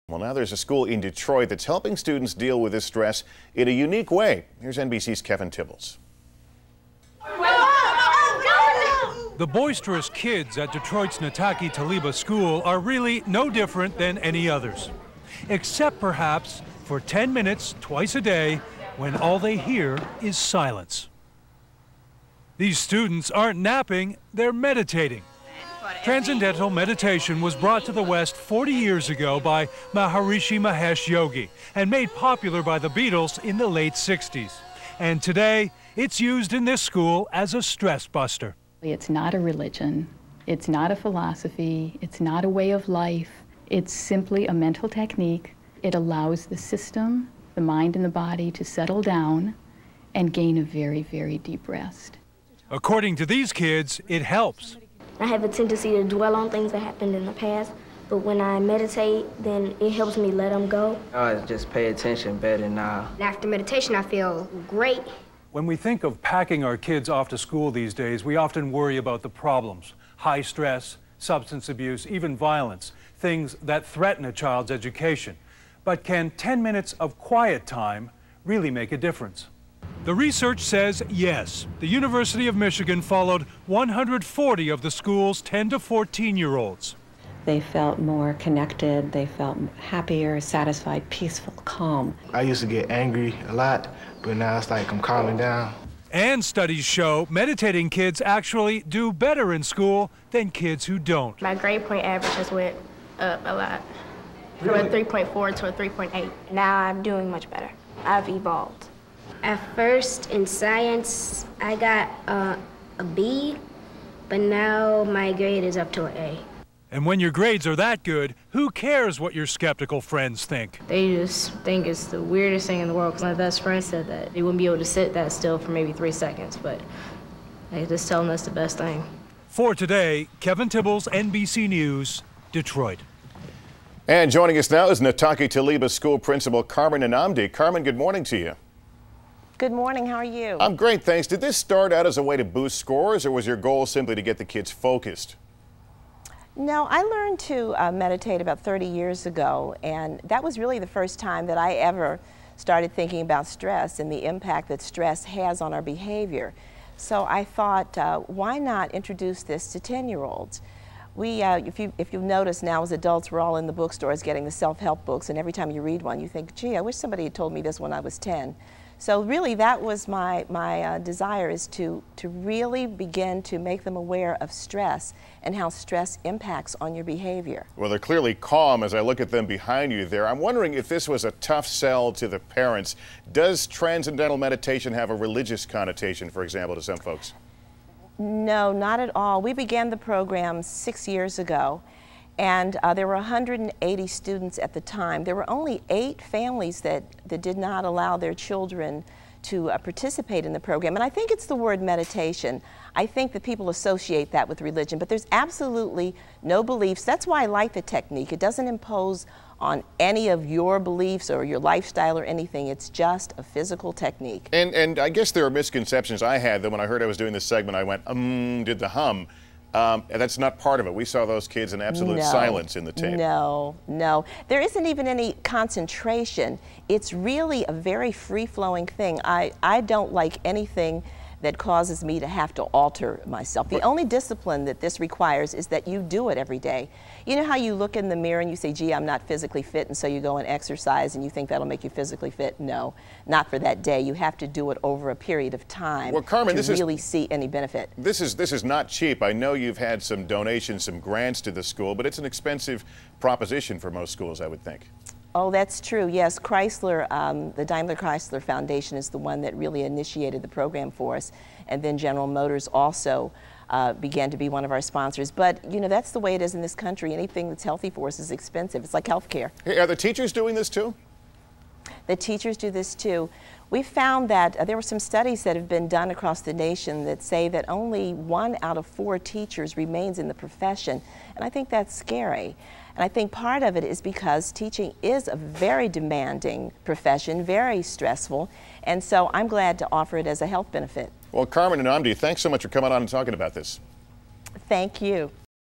Well, now there's a school in Detroit that's helping students deal with this stress in a unique way. Here's NBC's Kevin Tibbles. The boisterous kids at Detroit's Nataki Taliba School are really no different than any others, except perhaps for 10 minutes twice a day when all they hear is silence. These students aren't napping, they're meditating. Transcendental Meditation was brought to the West 40 years ago by Maharishi Mahesh Yogi and made popular by the Beatles in the late 60s. And today, it's used in this school as a stress buster. It's not a religion, it's not a philosophy, it's not a way of life. It's simply a mental technique. It allows the system, the mind and the body to settle down and gain a very, very deep rest. According to these kids, it helps. I have a tendency to dwell on things that happened in the past, but when I meditate, then it helps me let them go. I just pay attention better now. After meditation, I feel great. When we think of packing our kids off to school these days, we often worry about the problems: high stress, substance abuse, even violence, things that threaten a child's education. But can 10 minutes of quiet time really make a difference? The research says yes. The University of Michigan followed 140 of the school's 10 to 14-year-olds. They felt more connected, they felt happier, satisfied, peaceful, calm. I used to get angry a lot, but now it's like I'm calming down. And studies show meditating kids actually do better in school than kids who don't. My grade point average has went up a lot, from a 3.4 to a 3.8. Now I'm doing much better. I've evolved. At first, in science, I got a B, but now my grade is up to an A. And when your grades are that good, who cares what your skeptical friends think? They just think it's the weirdest thing in the world, because my best friend said that they wouldn't be able to sit that still for maybe 3 seconds, but they're just telling us the best thing. For today, Kevin Tibbles, NBC News, Detroit. And joining us now is Nataki Taliba School Principal Carmen Anamdi. Carmen, good morning to you. Good morning, how are you? I'm great, thanks. Did this start out as a way to boost scores, or was your goal simply to get the kids focused? No, I learned to meditate about 30 years ago, and that was really the first time that I ever started thinking about stress and the impact that stress has on our behavior. So I thought, why not introduce this to 10-year-olds? We, if you've noticed now as adults, we're all in the bookstores getting the self-help books, and every time you read one, you think, gee, I wish somebody had told me this when I was 10. So really that was my desire, is to really begin to make them aware of stress and how stress impacts on your behavior. Well, they're clearly calm as I look at them behind you there. I'm wondering if this was a tough sell to the parents. Does Transcendental Meditation have a religious connotation, for example, to some folks? No, not at all. We began the program 6 years ago, and there were 180 students at the time. There were only 8 families that did not allow their children to participate in the program. And I think it's the word meditation. I think that people associate that with religion, but there's absolutely no beliefs. That's why I like the technique. It doesn't impose on any of your beliefs or your lifestyle or anything. It's just a physical technique. And I guess there are misconceptions I had that when I heard I was doing this segment, I went, did the hum. And that's not part of it. We saw those kids in absolute silence in the tape. No. There isn't even any concentration. It's really a very free-flowing thing. I don't like anything that causes me to have to alter myself. The only discipline that this requires is that you do it every day. You know how you look in the mirror and you say, gee, I'm not physically fit, and so you go and exercise and you think that'll make you physically fit? No, not for that day. You have to do it over a period of time to really see any benefit. This is not cheap. I know you've had some donations, some grants to the school, but it's an expensive proposition for most schools, I would think. Oh, that's true. Yes, Chrysler, the Daimler Chrysler Foundation is the one that really initiated the program for us, and then General Motors also began to be one of our sponsors. But you know, that's the way it is in this country. Anything that's healthy for us is expensive. It's like health care. Hey, are the teachers doing this too? The teachers do this too. We found that there were some studies that have been done across the nation that say that only 1 out of 4 teachers remains in the profession, and I think that's scary. And I think part of it is because teaching is a very demanding profession, very stressful, and so I'm glad to offer it as a health benefit. Well, Carmen Anamdi, thanks so much for coming on and talking about this. Thank you.